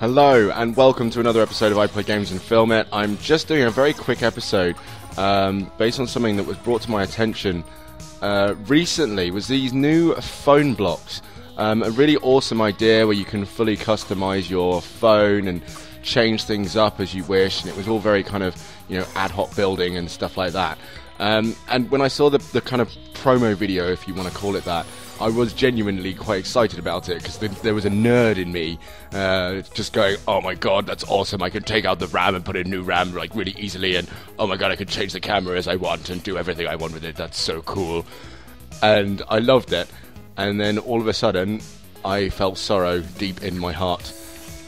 Hello and welcome to another episode of I Play Games and Film It. I'm just doing a very quick episode based on something that was brought to my attention recently. Was these new phone blocks. A really awesome idea where you can fully customize your phone and change things up as you wish, and it was all very kind of, you know, ad hoc building and stuff like that. And when I saw the kind of promo video, if you want to call it that, I was genuinely quite excited about it, because there was a nerd in me just going, oh my god, that's awesome, I can take out the RAM and put in new RAM like really easily, and oh my god, I can change the camera as I want and do everything I want with it, that's so cool. And I loved it, and then all of a sudden I felt sorrow deep in my heart,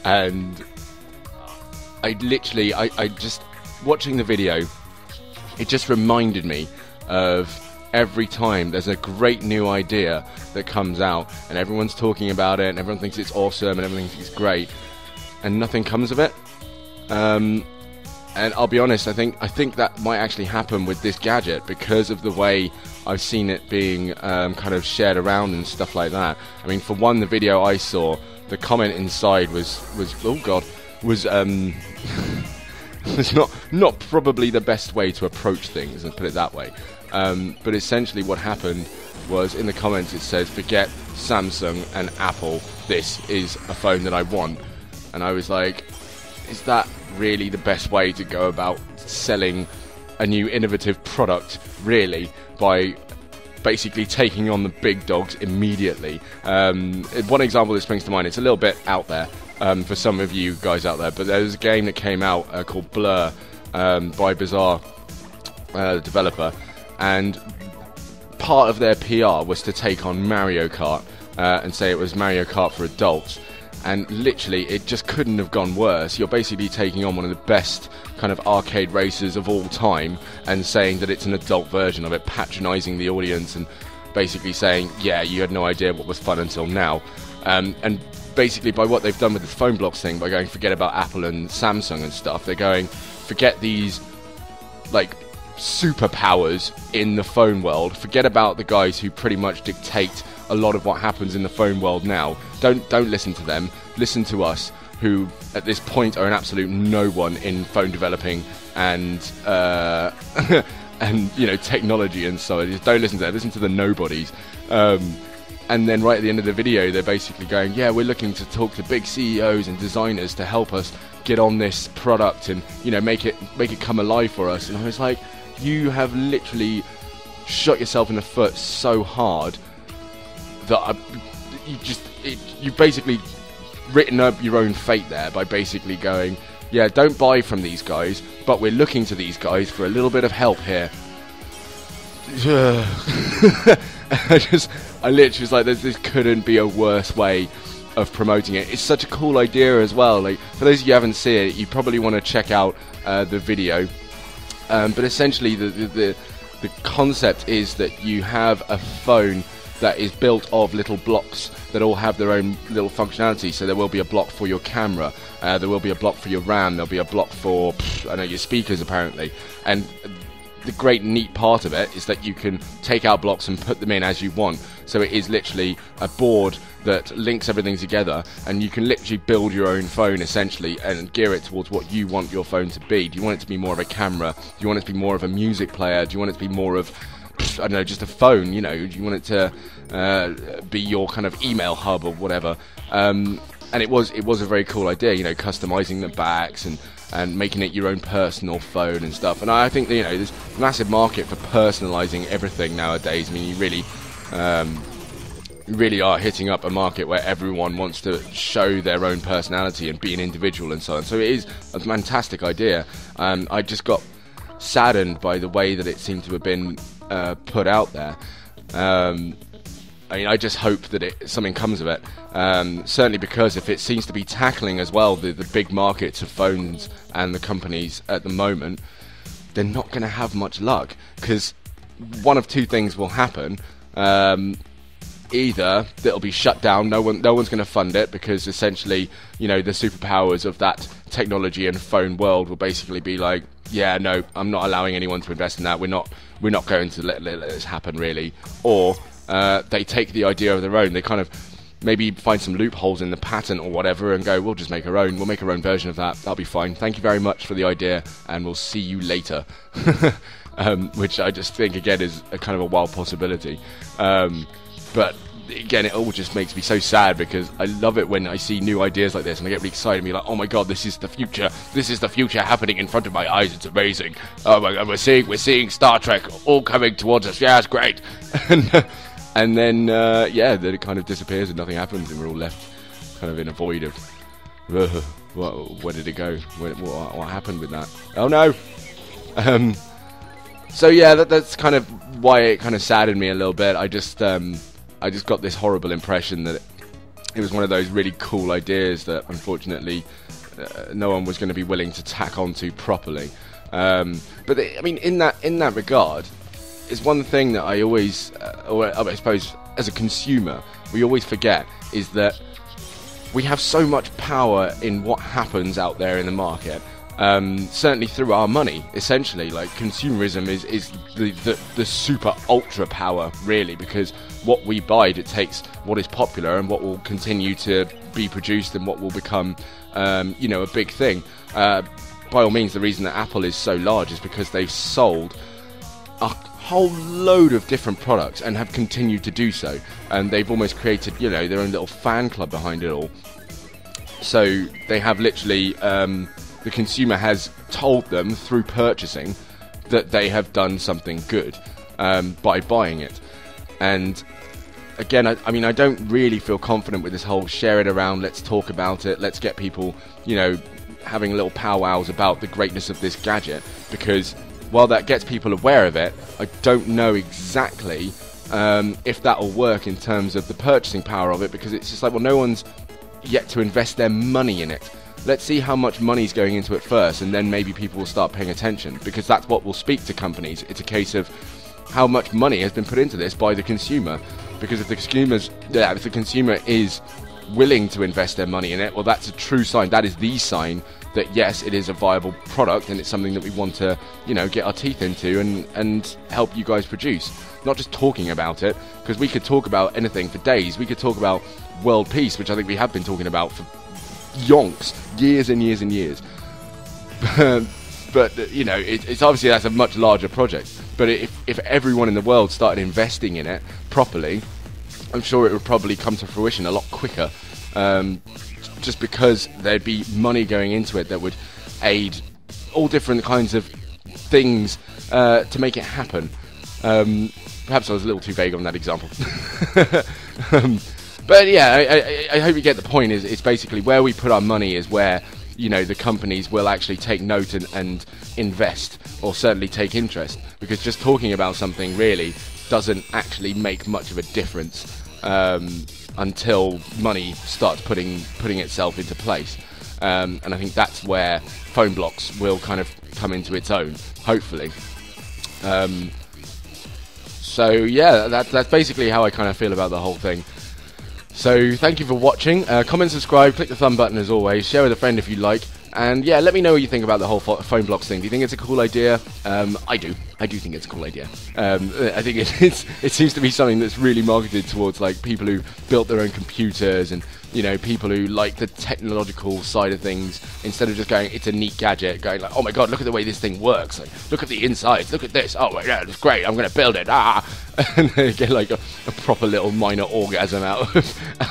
and I just, watching the video, it just reminded me of every time there's a great new idea that comes out and everyone's talking about it and everyone thinks it's awesome and everyone thinks it's great and nothing comes of it. And I'll be honest, I think that might actually happen with this gadget because of the way I've seen it being kind of shared around and stuff like that. I mean, for one, the video I saw, the comment inside was oh god, was was not probably the best way to approach things, and put it that way. But essentially what happened was, in the comments it says, forget Samsung and Apple, this is a phone that I want. And I was like, is that really the best way to go about selling a new innovative product, really, by basically taking on the big dogs immediately? One example that springs to mind, it's a little bit out there for some of you guys out there, but there's a game that came out called Blur by Bizarre, the developer, and part of their PR was to take on Mario Kart and say it was Mario Kart for adults, and literally it just couldn't have gone worse. You're basically taking on one of the best kind of arcade races of all time and saying that it's an adult version of it, patronising the audience and basically saying, yeah, you had no idea what was fun until now. And basically by what they've done with this phone blocks thing, by going forget about Apple and Samsung and stuff, they're going forget these like superpowers in the phone world, forget about the guys who pretty much dictate a lot of what happens in the phone world now. Don't listen to them, listen to us, who at this point are an absolute no one in phone developing and and you know, technology and so on. Just don't listen to them, listen to the nobodies. And then right at the end of the video they're basically going, yeah, we're looking to talk to big CEOs and designers to help us get on this product and, you know, make it come alive for us. And I was like, you have literally shot yourself in the foot so hard that you've basically written up your own fate there by basically going, yeah, don't buy from these guys, but we're looking to these guys for a little bit of help here. I literally was like, this couldn't be a worse way of promoting it. It's such a cool idea as well. Like, for those of you who haven't seen it, you probably want to check out the video. But essentially the concept is that you have a phone that is built of little blocks that all have their own little functionality. So there will be a block for your camera, there will be a block for your RAM, there'll be a block for, I know, your speakers apparently. And the great neat part of it is that you can take out blocks and put them in as you want. So it is literally a board that links everything together, and you can literally build your own phone essentially and gear it towards what you want your phone to be. Do you want it to be more of a camera? Do you want it to be more of a music player? Do you want it to be more of, I don't know, just a phone? You know, do you want it to be your kind of email hub or whatever? And it was a very cool idea, you know, customizing the backs and making it your own personal phone and stuff. And I think that, you know, there's a massive market for personalizing everything nowadays. I mean, you really are hitting up a market where everyone wants to show their own personality and be an individual and so on. So it is a fantastic idea. I just got saddened by the way that it seemed to have been put out there. I mean, I just hope that something comes of it. Certainly because if it seems to be tackling as well the big markets of phones and the companies at the moment, they're not going to have much luck, because one of two things will happen. Either it'll be shut down, no one's going to fund it, because essentially, you know, the superpowers of that technology and phone world will basically be like, yeah, no, I'm not allowing anyone to invest in that. We're not going to let this happen, really. Or they take the idea of their own. They kind of maybe find some loopholes in the patent or whatever and go, we'll just make our own. We'll make our own version of that. That'll be fine. Thank you very much for the idea, and we'll see you later. Which I just think, again, is a kind of a wild possibility. But again, it all just makes me so sad, because I love it when I see new ideas like this and I get really excited and be like, oh my god, this is the future. This is the future happening in front of my eyes. It's amazing. Oh my god, we're seeing Star Trek all coming towards us. Yeah, it's great. And then yeah, then it kind of disappears and nothing happens, and we're all left kind of in a void of where did it go? What happened with that? Oh no. So yeah, that's kind of why it kind of saddened me a little bit. I just got this horrible impression that it was one of those really cool ideas that unfortunately no one was going to be willing to tack onto properly. But I mean, in that regard, is one thing that I always, or I suppose as a consumer, we always forget, is that we have so much power in what happens out there in the market. Certainly through our money, essentially. Like, consumerism is the super ultra power, really, because what we buy dictates what is popular and what will continue to be produced and what will become, you know, a big thing. By all means, the reason that Apple is so large is because they've sold a whole load of different products and have continued to do so, and they've almost created, you know, their own little fan club behind it all. So they have literally, the consumer has told them through purchasing that they have done something good by buying it. And again, I mean, I don't really feel confident with this whole share it around, let's talk about it, let's get people, you know, having little powwows about the greatness of this gadget, because while that gets people aware of it, I don't know exactly if that will work in terms of the purchasing power of it, because it's just like, well, no one's yet to invest their money in it. Let's see how much money's going into it first, and then maybe people will start paying attention, because that's what will speak to companies. It's a case of how much money has been put into this by the consumer, because if the consumer is willing to invest their money in it, well, that's a true sign. That is the sign that yes, it is a viable product, and it's something that we want to, you know, get our teeth into and help you guys produce. Not just talking about it, because we could talk about anything for days. We could talk about world peace, which I think we have been talking about for yonks, years and years and years. But you know, it's obviously, that's a much larger project. But if everyone in the world started investing in it properly, I'm sure it would probably come to fruition a lot quicker. Just because there'd be money going into it that would aid all different kinds of things to make it happen. Perhaps I was a little too vague on that example. But yeah, I hope you get the point. It's basically where we put our money is where, you know, the companies will actually take note and invest, or certainly take interest, because just talking about something really doesn't actually make much of a difference until money starts putting itself into place. And I think that's where PHONEBLOKS will kind of come into its own, hopefully. So yeah, that's basically how I kind of feel about the whole thing. So thank you for watching. Comment, subscribe, click the thumb button as always, share with a friend if you like, and yeah, let me know what you think about the whole PHONEBLOKS thing. Do you think it's a cool idea? I do think it's a cool idea. I think it seems to be something that's really marketed towards like people who built their own computers, and you know, people who like the technological side of things, instead of just going, it's a neat gadget, going like, oh my god, look at the way this thing works, like, look at the insides, look at this, oh my god, it's great, I'm going to build it, and they get like a proper little minor orgasm out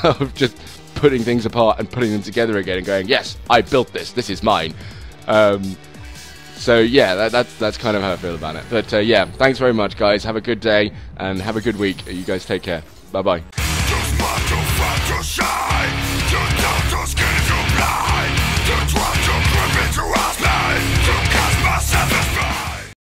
of just putting things apart and putting them together again and going, yes, I built this is mine. So yeah, that's kind of how I feel about it. But yeah, thanks very much guys, have a good day and have a good week. You guys take care, bye bye.